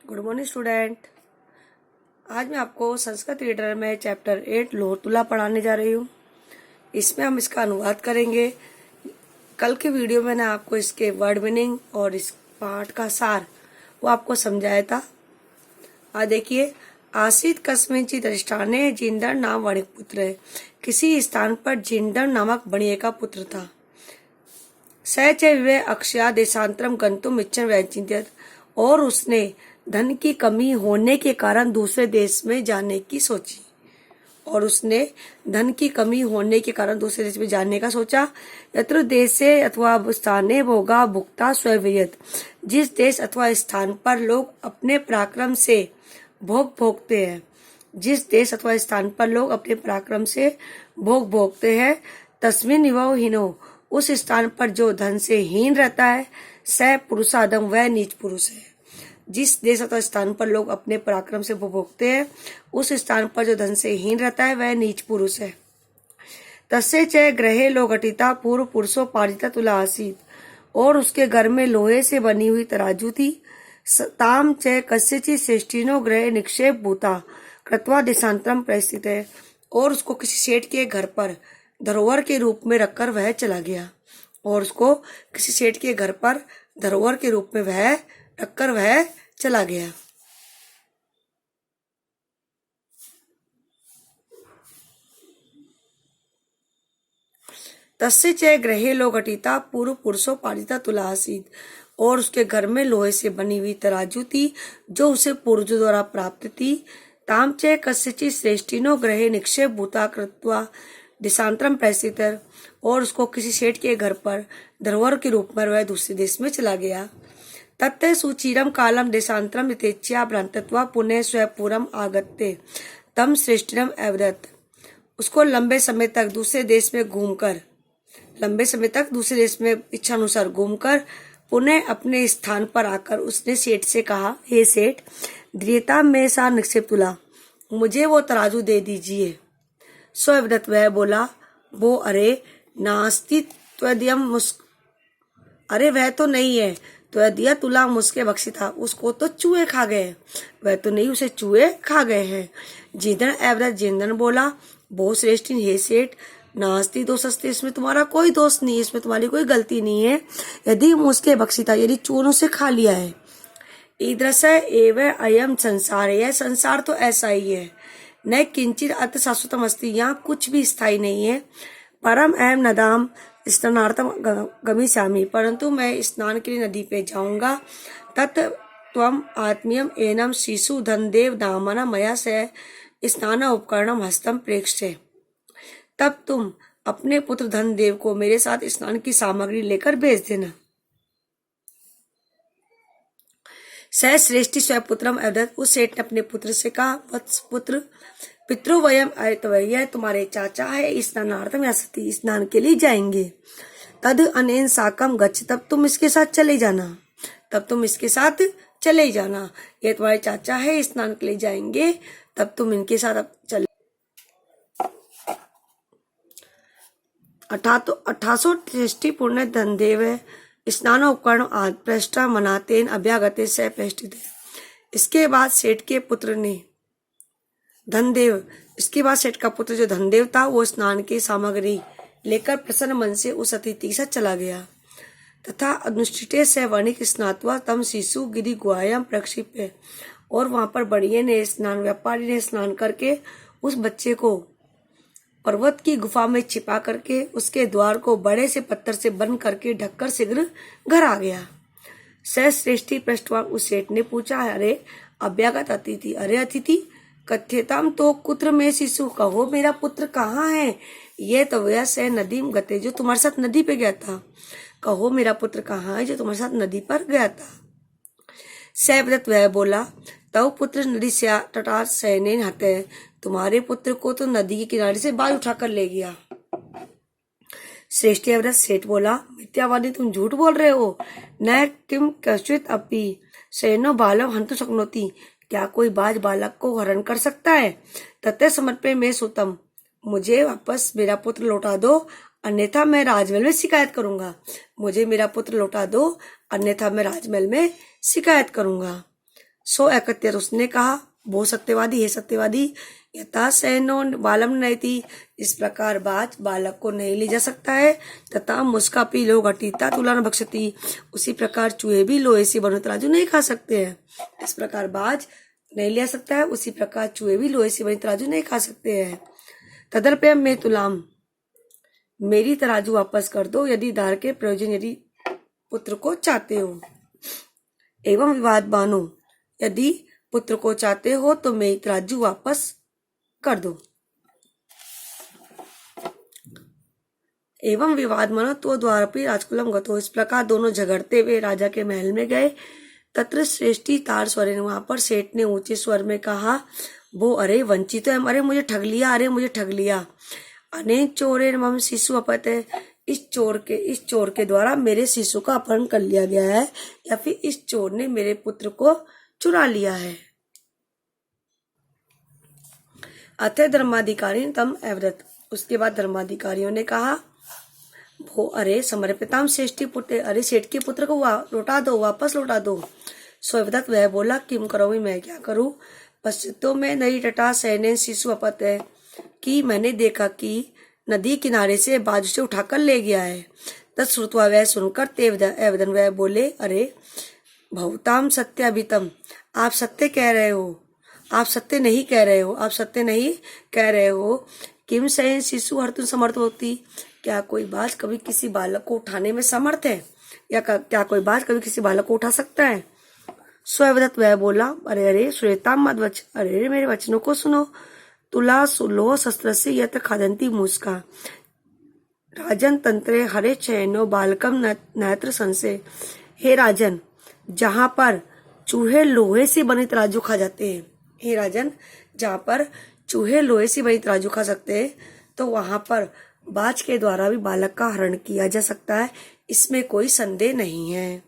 Good morning student. आज मैं आपको संस्कृत रीडर में चैप्टर 8 लोह तुला पढ़ाने जा रही हूँ। इसमें हम इसका अनुवाद करेंगे। कल के वीडियो में मैंने आपको इसके वर्ड मीनिंग और इस पाठ का सार वो आपको समझाया था। आज देखिए, आसीत कस्मिंचित अधिष्ठाने जिंदर नाम वणिक पुत्र है। किसी स्थान पर जिंदर नामक बणिये का पुत्र था। स च विवे अक्षया देशांतरम गंतुम इच्छन वैचिंत्यत, और उसने धन की कमी होने के कारण दूसरे देश में जाने की सोची। यत्र देशे अथवा स्थाने भोगा भुक्ता स्ववियत, जिस देश अथवा स्थान पर लोग अपने पराक्रम से भोग भोगते हैं, तस्मिन् विभव हीनो, उस स्थान पर जो धन से हीन रहता है, स पुरुषादम, वह नीच पुरुष है। जिस देश अथवा स्थान पर लोग अपने पराक्रम से भोगते हैं, उस स्थान पर जो धन से हीन रहता है, वह नीच पुरुष है। तस्य च ग्रहे लोघटिता पूर्व पुरुषो पारिता तुला आसीत, और उसके घर में लोहे से बनी हुई तराजू थी। ताम च कस्यचित् श्रेष्ठिनो ग्रहे निक्षेप भूता कृत्वा देशांतरम परिस्थित है, और उसको किसी सेठ के घर पर धरोहर के रूप में रखकर वह चला गया। तस्य च गृहे लोघटिता पूर्व पुरुषो पारिता तुला आसीत, और उसके घर में लोहे से बनी हुई तराजू थी, जो उसे पूर्वजों द्वारा प्राप्त थी। ताम च कस्यचित् श्रेष्ठिनो गृहे निक्षेप भूता कृत्वा देशांतरम प्रस्थित, और उसको किसी सेठ के घर पर धरोहर के रूप में वह दूसरे देश में चला गया। तत्ते सुचिरम कालम देशांतरम यथेच्छया भ्रांतत्वा पुनः स्वपुरम आगत्य तम श्रेष्ठिनम अवदत्, उसको लंबे समय तक दूसरे देश में इच्छानुसार घूमकर पुनः अपने स्थान पर आकर उसने सेठ से कहा, हे सेठ, दृढ़ता में सा निक्षेप तुला, मुझे वो तराजू दे दीजिए। स्वदत्त, वह बोला, वो अरे नास्ति त्वदीयम, अरे वह तो नहीं है। त्वदीय तुला मुझके बख्शी था, उसको तो चूहे खा गए। वह तो नहीं, उसे चूहे खा गए हैं। जिंदन अवदत्त, जिंदन बोला, बहुत श्रेष्ठ हे सेठ, नास्ति दोषस्ते, इसमें तुम्हारा कोई दोष नहीं है, इसमें तुम्हारी कोई गलती नहीं है। यदि मुझके बख्शी था, यदि चूहों से खा लिया है। ईदृश एव अयम संसार, यह संसार तो ऐसा ही है। न किंचित अत शाश्वतम अस्ति, यहाँ कुछ भी स्थायी नहीं है। परम अहम नदाम स्नानार्थम गमिष्यामि, परंतु मैं स्नान के लिए नदी पे जाऊंगा। तत् त्वम आत्मीयम एनम शिशु धनदेव दामना मया से स्नान उपकरणम हस्तम प्रेक्ष्य, तब तुम अपने पुत्र धनदेव को मेरे साथ स्नान की सामग्री लेकर भेज देना। स श्रेष्ठी स्वपुत्रम अवदत्, उस सेठ ने अपने पुत्र से कहा, वत्स पुत्र, पितरो वयम यह तुम्हारे चाचा है, स्नानार्थम यासति, स्नान के लिए जाएंगे। तद अनेन साकम गच्छ, तब तुम इसके साथ चले जाना। ये तुम्हारे चाचा है, स्नान के लिए जाएंगे, तब तुम इनके साथ चले। 1860 पुण्य धनदेव स्नान उपकरण आदि पृष्ठा मनातेन अभ्यागते से प्रतिष्ठित है। इसके बाद सेठ का पुत्र जो धनदेव था, वो स्नान की सामग्री लेकर प्रसन्न मन से उस अतिथि के साथ चला गया। तथा अनुष्ठिते से वणिक स्नात्वा तम शिशु गिरि गुहायाम प्रक्षिप्य, और वहां पर व्यापारी ने स्नान करके उस बच्चे को पर्वत की गुफा में छिपा करके उसके द्वार को बड़े से पत्थर से बंद करके ढककर शीघ्र घर आ गया। श्रेष्ठी पृष्ठवान, उस सेठ ने पूछा, अरे अभ्यागत अतिथि, अरे अतिथि, कथ्यताम तो कुत्र में शिशु, कहो मेरा पुत्र कहाँ है। ये तो वह से नदीम गते, जो तुम्हारे साथ नदी पे गया था। कहो मेरा पुत्र कहाँ है, जो तुम्हारे साथ नदी पर गया था। सैवदत्त, वह बोला, तव पुत्र नदी से तटार सैनेन हते, तुम्हारे पुत्र को तो नदी के किनारे से बाल उठाकर ले गया। श्रेष्ठी अवदत्त, सेठ बोला, मिथ्यावादी, तुम झूठ बोल रहे हो। न किम कश्चित अपि सैनो बालम हंतु शक्नोति, क्या कोई बाज बालक को हरण कर सकता है। तत्ते समर्पे में सुतम, मुझे वापस मेरा पुत्र लौटा दो, अन्यथा मैं राजमहल में शिकायत करूंगा। सो एकत्यत उसने कहा, वो सत्यवादी है सत्यवादी, यथा सैनो बालम नयति, इस प्रकार बालक को नहीं ले जा सकता है, तथा मुस्कापी लोग घटीता तुला न भक्षति, उसी प्रकार चूहे भी लोहे से बने तराजू नहीं खा सकते हैं। इस प्रकार बाज नहीं ले सकता है, उसी प्रकार चूहे भी लोहे से बने तराजू नहीं खा सकते हैं। तदर्प्यम में तुलाम, मेरी तराजू वापस कर दो यदि धार के प्रयोजन, यदि पुत्र को चाहते हो। एवं विवाद बानो, यदि पुत्र को चाहते हो तो मेरी तराजू वापस कर दो। एवं विवाद मानो तो द्वारपी राजकुलम गतो, इस प्रकार दोनों झगड़ते हुए राजा के महल में गए। तत्र श्रेष्ठी तार स्वरेन, वहां पर सेठ ने ऊंचे स्वर में कहा, वो अरे वंचित है, अरे मुझे ठग लिया, अरे मुझे ठग लिया। अने चोरे मम शिशु अपत है, इस चोर के द्वारा मेरे शिशु का अपहरण कर लिया गया है, या फिर इस चोर ने मेरे पुत्र को चुरा लिया है। अतः धर्माधिकारी तम अवदत, उसके बाद धर्माधिकारियों ने कहा, वो अरे समर्पिताम श्रेष्ठी पुत्र, अरे सेठ के पुत्र को लौटा दो, वापस लौटा दो। सोवदत्त वह बोला, किम करो, मैं क्या करूं। पश्चितों में नई टटा सैन्य शिशु अपत है, कि मैंने देखा कि नदी किनारे से बाजू से उठाकर ले गया है। तत्श्रुत्वा, वह सुनकर तेवदन वह बोले, अरे भवताम सत्याभितम, आप सत्य कह रहे हो, आप सत्य नहीं कह रहे हो, आप सत्य नहीं कह रहे हो। किम सैन शिशु हर्तुं समर्थ होती, क्या कोई बाज कभी किसी बालक को उठाने में समर्थ है, या क्या कोई बाज कभी किसी बालक को उठा सकता है। स्वयवदत्त वह बोला, अरे अरे श्वेताम मद वच, अरे मेरे वचनों को सुनो। तुला सुलो शस्त्र से यत्र खादंती मुस्का, राजन तंत्रे हरे चयनो बालकम नयत्र संशय। हे राजन, जहां पर चूहे लोहे से बने तराजू खा जाते हैं, हे राजन, जहां पर चूहे लोहे से बनी तराजू खा सकते हैं, तो वहां पर बाज के द्वारा भी बालक का हरण किया जा सकता है, इसमें कोई संदेह नहीं है।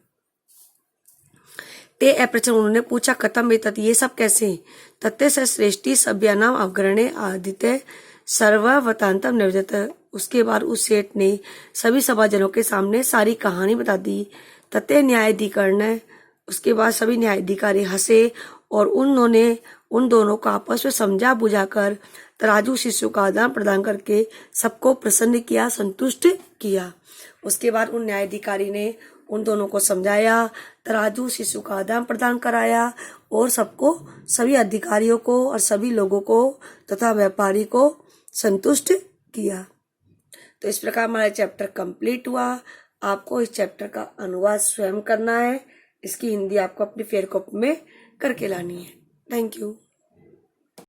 ते अप्रचन, उन्होंने पूछा, कथम एतत्, ये सब कैसे। तत्ते स श्रेष्ठी सभ्यानाम अवगरणे आदित्य सर्ववतांतम निवेदित, उसके बाद उस सेठ ने सभी सभाजनों के सामने सारी कहानी बता दी। तत्ते न्यायाधिकरण, उसके बाद सभी न्यायाधिकारी हंसे और उन्होंने उन दोनों को आपस में समझा बुझाकर तराजू शिशु का आदान प्रदान करके सबको प्रसन्न किया, संतुष्ट किया। उसके बाद उन न्यायाधिकारी ने उन दोनों को समझाया, तराजू शिशु का आदान प्रदान कराया और सबको, सभी अधिकारियों को और सभी लोगों को तथा व्यापारी को संतुष्ट किया। तो इस प्रकार हमारा चैप्टर कंप्लीट हुआ। आपको इस चैप्टर का अनुवाद स्वयं करना है, इसकी हिंदी आपको अपनी फेयर कॉपी में करके लानी है। Thank you.